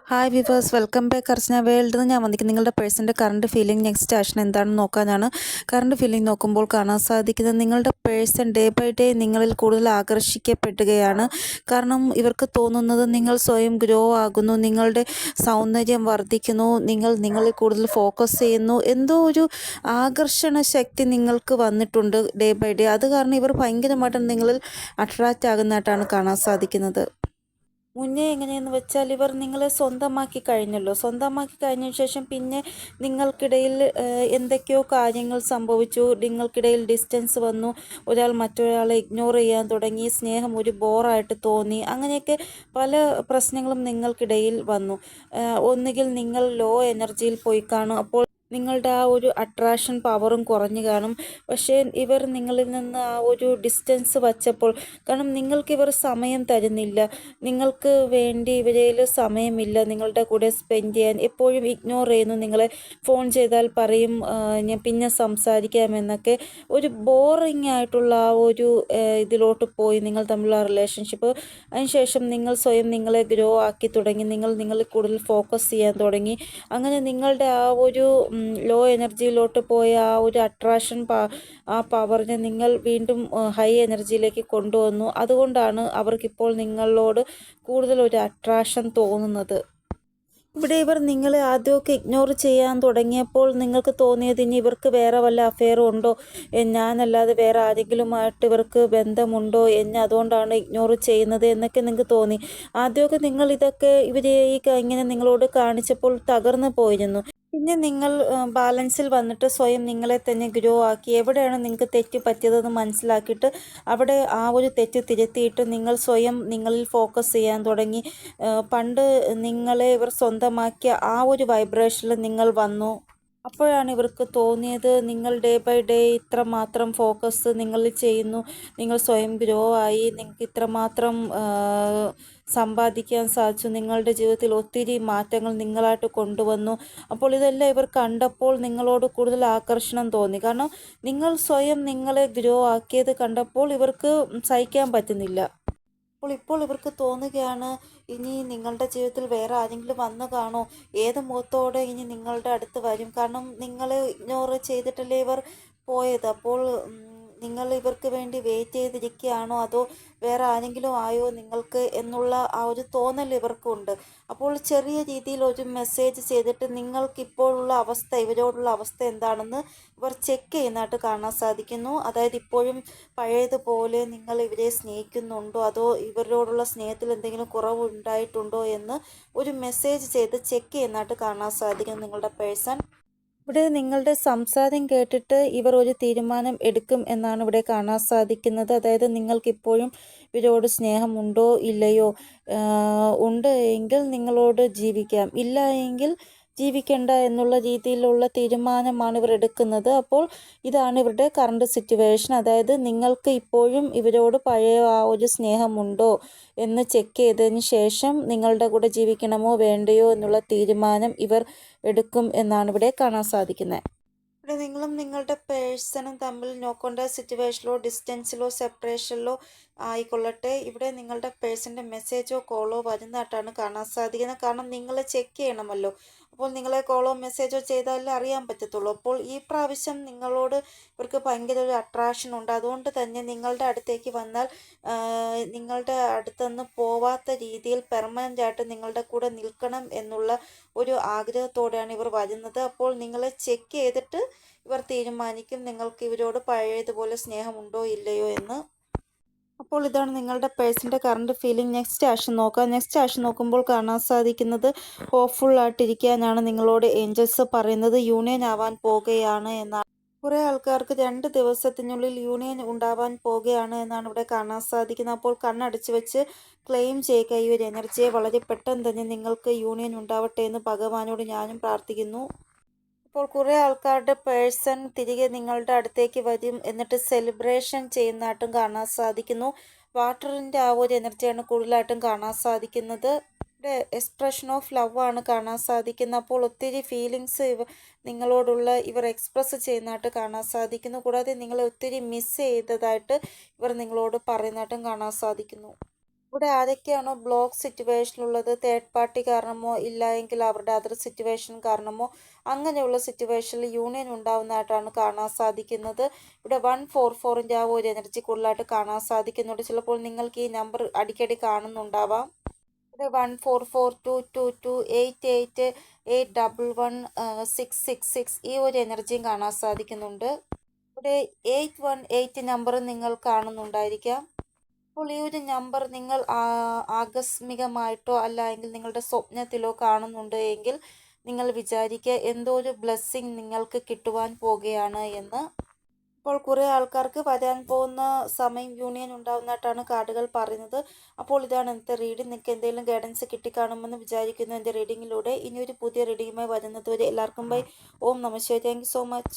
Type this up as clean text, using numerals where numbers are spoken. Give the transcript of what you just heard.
Hi viewers, welcome back അർച്ചന world എന്ന് ഞാൻ വന്നിരിക്കുന്നത് നിങ്ങളുടെ പേഴ്സൻ്റെ കറണ്ട് ഫീലിംഗ് നെക്സ്റ്റ് ആക്ഷൻ എന്താണെന്ന് നോക്കാനാണ്. കറണ്ട് ഫീലിംഗ് നോക്കുമ്പോൾ കാണാൻ സാധിക്കുന്നത് നിങ്ങളുടെ പേഴ്സൺ ഡേ ബൈ ഡേ നിങ്ങളിൽ കൂടുതൽ ആകർഷിക്കപ്പെടുകയാണ്. കാരണം ഇവർക്ക് തോന്നുന്നത് നിങ്ങൾ സ്വയം ഗ്രോ ആകുന്നു, നിങ്ങളുടെ സൗന്ദര്യം വർദ്ധിക്കുന്നു, നിങ്ങൾ നിങ്ങളിൽ കൂടുതൽ ഫോക്കസ് ചെയ്യുന്നു, എന്തോ ഒരു ആകർഷണ ശക്തി നിങ്ങൾക്ക് വന്നിട്ടുണ്ട് ഡേ ബൈ ഡേ. അത് കാരണം ഇവർ ഭയങ്കരമായിട്ട് നിങ്ങളിൽ അട്രാക്റ്റ് ആകുന്നതായിട്ടാണ് കാണാൻ സാധിക്കുന്നത്. മുന്നേ എങ്ങനെയെന്ന് വെച്ചാൽ ഇവർ നിങ്ങളെ സ്വന്തമാക്കി കഴിഞ്ഞല്ലോ. സ്വന്തമാക്കി കഴിഞ്ഞതിന് ശേഷം പിന്നെ നിങ്ങൾക്കിടയിൽ എന്തൊക്കെയോ കാര്യങ്ങൾ സംഭവിച്ചു. നിങ്ങൾക്കിടയിൽ ഡിസ്റ്റൻസ് വന്നു, ഒരാൾ മറ്റൊരാളെ ഇഗ്നോർ ചെയ്യാൻ തുടങ്ങി, സ്നേഹം ഒരു ബോറായിട്ട് തോന്നി, അങ്ങനെയൊക്കെ പല പ്രശ്നങ്ങളും നിങ്ങൾക്കിടയിൽ വന്നു. ഒന്നുകിൽ നിങ്ങൾ ലോ എനർജിയിൽ പോയി കാണും, അപ്പോൾ നിങ്ങളുടെ ആ ഒരു അട്രാക്ഷൻ പവറും കുറഞ്ഞു കാണും. പക്ഷേ ഇവർ നിങ്ങളിൽ നിന്ന് ആ ഒരു ഡിസ്റ്റൻസ് വച്ചപ്പോൾ, കാരണം നിങ്ങൾക്കിവർ സമയം തരുന്നില്ല, നിങ്ങൾക്ക് വേണ്ടി ഇവരിൽ സമയമില്ല നിങ്ങളുടെ കൂടെ സ്പെൻഡ് ചെയ്യാൻ, എപ്പോഴും ഇഗ്നോർ ചെയ്യുന്നു. നിങ്ങളെ ഫോൺ ചെയ്താൽ പറയും ഞാൻ പിന്നെ സംസാരിക്കാമെന്നൊക്കെ. ഒരു ബോറിംഗ് ആയിട്ടുള്ള ആ ഒരു ഇതിലോട്ട് പോയി നിങ്ങൾ തമ്മിലുള്ള റിലേഷൻഷിപ്പ്. അതിനുശേഷം നിങ്ങൾ സ്വയം നിങ്ങളെ ഗ്രോ ആക്കി തുടങ്ങി, നിങ്ങളിൽ കൂടുതൽ ഫോക്കസ് ചെയ്യാൻ തുടങ്ങി. അങ്ങനെ നിങ്ങളുടെ ആ ഒരു ലോ എനർജിയിലോട്ട് പോയ ആ ഒരു അട്രാക്ഷൻ ആ പവറിനെ നിങ്ങൾ വീണ്ടും ഹൈ എനർജിയിലേക്ക് കൊണ്ടുവന്നു. അതുകൊണ്ടാണ് അവർക്കിപ്പോൾ നിങ്ങളോട് കൂടുതൽ ഒരു അട്രാക്ഷൻ തോന്നുന്നത്. ഇവിടെ ഇവർ നിങ്ങളെ ആദ്യമൊക്കെ ഇഗ്നോർ ചെയ്യാൻ തുടങ്ങിയപ്പോൾ നിങ്ങൾക്ക് തോന്നിയത് ഇനി ഇവർക്ക് വേറെ വല്ല അഫെയറും ഉണ്ടോ, ഞാനല്ലാതെ വേറെ ആരെങ്കിലുമായിട്ട് ഇവർക്ക് ബന്ധമുണ്ടോ, എന്നെ അതുകൊണ്ടാണ് ഇഗ്നോർ ചെയ്യുന്നത് എന്നൊക്കെ നിങ്ങൾക്ക് തോന്നി. ആദ്യമൊക്കെ നിങ്ങൾ ഇതൊക്കെ ഇവരെ ഇങ്ങനെ നിങ്ങളോട് കാണിച്ചപ്പോൾ തകർന്നു പോയിരുന്നു. പിന്നെ നിങ്ങൾ ബാലൻസിൽ വന്നിട്ട് സ്വയം നിങ്ങളെ തന്നെ ഗ്രോ ആക്കി, എവിടെയാണ് നിങ്ങൾക്ക് തെറ്റ് പറ്റിയതെന്ന് മനസ്സിലാക്കിയിട്ട് അവിടെ ആ ഒരു തെറ്റ് തിരുത്തിയിട്ട് നിങ്ങൾ സ്വയം നിങ്ങളിൽ ഫോക്കസ് ചെയ്യാൻ തുടങ്ങി. പണ്ട് നിങ്ങളെ ഇവർ സ്വന്തമാക്കിയ ആ ഒരു വൈബ്രേഷനിൽ നിങ്ങൾ വന്നു. അപ്പോഴാണ് ഇവർക്ക് തോന്നിയത് നിങ്ങൾ ഡേ ബൈ ഡേ ഇത്രമാത്രം ഫോക്കസ് നിങ്ങളിൽ ചെയ്യുന്നു, നിങ്ങൾ സ്വയം ഗ്രോ ആയി, നിങ്ങൾക്ക് ഇത്രമാത്രം സമ്പാദിക്കാൻ സാധിച്ചു, നിങ്ങളുടെ ജീവിതത്തിൽ ഒത്തിരി മാറ്റങ്ങൾ നിങ്ങളായിട്ട് കൊണ്ടുവന്നു. അപ്പോൾ ഇതെല്ലാം ഇവർ കണ്ടപ്പോൾ നിങ്ങളോട് കൂടുതൽ ആകർഷണം തോന്നി. കാരണം നിങ്ങൾ സ്വയം നിങ്ങളെ ഗ്രോ ആക്കിയത് കണ്ടപ്പോൾ ഇവർക്ക് സഹിക്കാൻ പറ്റുന്നില്ല. ഇപ്പോൾ ഇവർക്ക് തോന്നുകയാണ് ഇനി നിങ്ങളുടെ ജീവിതത്തിൽ വേറെ ആരെങ്കിലും വന്നു കാണോ, ഏത് മുഖത്തോടെ ഇനി നിങ്ങളുടെ അടുത്ത് വരും. കാരണം നിങ്ങൾ ഇഗ്നോർ ചെയ്തിട്ടല്ലേ ഇവർ പോയത്. അപ്പോൾ നിങ്ങൾ ഇവർക്ക് വേണ്ടി വെയിറ്റ് ചെയ്തിരിക്കുകയാണോ, അതോ വേറെ ആരെങ്കിലും ആയോ നിങ്ങൾക്ക് എന്നുള്ള ആ ഒരു തോന്നൽ ഇവർക്കുണ്ട്. അപ്പോൾ ചെറിയ രീതിയിൽ ഒരു മെസ്സേജ് ചെയ്തിട്ട് നിങ്ങൾക്കിപ്പോഴുള്ള അവസ്ഥ, ഇവരോടുള്ള അവസ്ഥ എന്താണെന്ന് ഇവർ ചെക്ക് ചെയ്യുന്നതായിട്ട് കാണാൻ സാധിക്കുന്നു. അതായത് ഇപ്പോഴും പഴയതുപോലെ നിങ്ങൾ ഇവരെ സ്നേഹിക്കുന്നുണ്ടോ, അതോ ഇവരോടുള്ള സ്നേഹത്തിൽ എന്തെങ്കിലും കുറവുണ്ടായിട്ടുണ്ടോ എന്ന് ഒരു മെസ്സേജ് ചെയ്ത് ചെക്ക് ചെയ്യുന്നതായിട്ട് കാണാൻ സാധിക്കുന്നു നിങ്ങളുടെ പേഴ്സൺ. ഇവിടെ നിങ്ങളുടെ സംസാരം കേട്ടിട്ട് ഇവർ ഒരു തീരുമാനം എടുക്കും എന്നാണ് ഇവിടെ കാണാൻ സാധിക്കുന്നത്. അതായത് നിങ്ങൾക്കിപ്പോഴും ഇവരോട് സ്നേഹമുണ്ടോ ഇല്ലയോ, ഉണ്ട് എങ്കിൽ നിങ്ങളോട് ജീവിക്കാം, ഇല്ല എങ്കിൽ ജീവിക്കേണ്ട എന്നുള്ള രീതിയിലുള്ള തീരുമാനമാണ് ഇവർ എടുക്കുന്നത്. അപ്പോൾ ഇതാണ് ഇവരുടെ കറണ്ട് സിറ്റുവേഷൻ. അതായത് നിങ്ങൾക്ക് ഇപ്പോഴും ഇവരോട് പഴയ ആ ഒരു സ്നേഹമുണ്ടോ എന്ന് ചെക്ക് ചെയ്തതിന് ശേഷം നിങ്ങളുടെ കൂടെ ജീവിക്കണമോ വേണ്ടയോ എന്നുള്ള തീരുമാനം ഇവർ എടുക്കും എന്നാണ് ഇവിടെ കാണാൻ സാധിക്കുന്നത്. ഇവിടെ നിങ്ങളും നിങ്ങളുടെ പേഴ്സണും തമ്മിൽ നോ കോൺടാക്ട് സിറ്റുവേഷനിലോ ഡിസ്റ്റൻസിലോ സെപ്പറേഷനിലോ ആയിക്കൊള്ളട്ടെ, ഇവിടെ നിങ്ങളുടെ പേഴ്സൻ്റെ മെസ്സേജോ കോളോ വരുന്നതായിട്ടാണ് കാണാൻ സാധിക്കുന്നത്. കാരണം നിങ്ങളെ ചെക്ക് ചെയ്യണമല്ലോ, അപ്പോൾ നിങ്ങളെ കോളോ മെസ്സേജോ ചെയ്താലേ അറിയാൻ പറ്റത്തുള്ളൂ. അപ്പോൾ ഈ പ്രാവശ്യം നിങ്ങളോട് ഇവർക്ക് ഭയങ്കര ഒരു അട്രാക്ഷൻ ഉണ്ട്. അതുകൊണ്ട് തന്നെ നിങ്ങളുടെ അടുത്തേക്ക് വന്നാൽ നിങ്ങളുടെ അടുത്തുനിന്ന് പോവാത്ത രീതിയിൽ പെർമനൻ്റ് ആയിട്ട് നിങ്ങളുടെ കൂടെ നിൽക്കണം എന്നുള്ള ഒരു ആഗ്രഹത്തോടെയാണ് ഇവർ വരുന്നത്. അപ്പോൾ നിങ്ങളെ ചെക്ക് ചെയ്തിട്ട് ഇവർ തീരുമാനിക്കും നിങ്ങൾക്ക് ഇവരോട് പഴയതുപോലെ സ്നേഹമുണ്ടോ ഇല്ലയോ എന്ന്. അപ്പോൾ ഇതാണ് നിങ്ങളുടെ പേഴ്സൻ്റെ കറണ്ട് ഫീലിംഗ്. നെക്സ്റ്റ് ആക്ഷൻ നോക്കാം. നെക്സ്റ്റ് ആക്ഷൻ നോക്കുമ്പോൾ കാണാൻ സാധിക്കുന്നത് ഹോപ്പ്ഫുൾ ആയിട്ടിരിക്കാനാണ് നിങ്ങളോട് ഏഞ്ചൽസ് പറയുന്നത്. യൂണിയൻ ആവാൻ പോകുകയാണ് എന്നാണ്. കുറേ ആൾക്കാർക്ക് 2 ദിവസത്തിനുള്ളിൽ യൂണിയൻ ഉണ്ടാവാൻ പോകുകയാണ് എന്നാണ് ഇവിടെ കാണാൻ സാധിക്കുന്നത്. അപ്പോൾ കണ്ണടച്ച് വെച്ച് ക്ലെയിം ചെയ്യുക ഈ ഒരു എനർജിയെ. വളരെ പെട്ടെന്ന് തന്നെ നിങ്ങൾക്ക് യൂണിയൻ ഉണ്ടാവട്ടെ എന്ന് ഭഗവാനോട് ഞാനും പ്രാർത്ഥിക്കുന്നു. ഇപ്പോൾ കുറേ ആൾക്കാരുടെ പേഴ്സൺ തിരികെ നിങ്ങളുടെ അടുത്തേക്ക് വരും, എന്നിട്ട് സെലിബ്രേഷൻ ചെയ്യുന്നതായിട്ടും കാണാൻ സാധിക്കുന്നു. വാട്ടറിൻ്റെ ആ ഒരു എനർജിയാണ് കൂടുതലായിട്ടും കാണാൻ സാധിക്കുന്നത്. ഇവിടെ എക്സ്പ്രഷൻ ഓഫ് ലവ് ആണ് കാണാൻ സാധിക്കുന്നത്. അപ്പോൾ ഒത്തിരി ഫീലിങ്സ് നിങ്ങളോടുള്ള ഇവർ എക്സ്പ്രസ് ചെയ്യുന്നതായിട്ട് കാണാൻ സാധിക്കുന്നു. കൂടാതെ നിങ്ങളെ ഒത്തിരി മിസ് ചെയ്തതായിട്ട് ഇവർ നിങ്ങളോട് പറയുന്നതായിട്ടും കാണാൻ സാധിക്കുന്നു. ഇവിടെ ആരൊക്കെയാണോ ബ്ലോക്ക് സിറ്റുവേഷനിലുള്ളത്, തേർഡ് പാർട്ടി കാരണമോ ഇല്ല എങ്കിൽ അവരുടെ അതർ സിറ്റുവേഷൻ കാരണമോ അങ്ങനെയുള്ള സിറ്റുവേഷനിൽ യൂണിയൻ ഉണ്ടാവുന്നതായിട്ടാണ് കാണാൻ സാധിക്കുന്നത്. ഇവിടെ 144ൻ്റെ ആ ഒരു എനർജി കൂടുതലായിട്ട് കാണാൻ സാധിക്കുന്നുണ്ട്. ചിലപ്പോൾ നിങ്ങൾക്ക് ഈ നമ്പർ അടിക്കടി കാണുന്നുണ്ടാവാം. ഇവിടെ 14422888811 ഈ ഒരു എനർജിയും കാണാൻ സാധിക്കുന്നുണ്ട്. ഇവിടെ 818 നമ്പർ നിങ്ങൾ കാണുന്നുണ്ടായിരിക്കാം. അപ്പോൾ ഈ ഒരു നമ്പർ നിങ്ങൾ ആകസ്മികമായിട്ടോ അല്ല എങ്കിൽ നിങ്ങളുടെ സ്വപ്നത്തിലോ കാണുന്നുണ്ട് എങ്കിൽ നിങ്ങൾ വിചാരിക്കുക എന്തോ ഒരു ബ്ലെസ്സിങ് നിങ്ങൾക്ക് കിട്ടുവാൻ പോകുകയാണ് എന്ന്. അപ്പോൾ കുറേ ആൾക്കാർക്ക് വരാൻ പോകുന്ന സമയം യൂണിയൻ ഉണ്ടാവുന്നതായിട്ടാണ് കാർഡുകൾ പറയുന്നത്. അപ്പോൾ ഇതാണ് ഇന്നത്തെ റീഡിംഗ്. നിങ്ങൾക്ക് എന്തെങ്കിലും ഗൈഡൻസ് കിട്ടിക്കാണുമെന്ന് വിചാരിക്കുന്നു എൻ്റെ റീഡിങ്ങിലൂടെ. ഇനിയൊരു പുതിയ റീഡിങ്ങുമായി വരുന്നത് വരെ എല്ലാവർക്കും ബൈ. ഓം നമഃ ശിവായ. Thank you so much.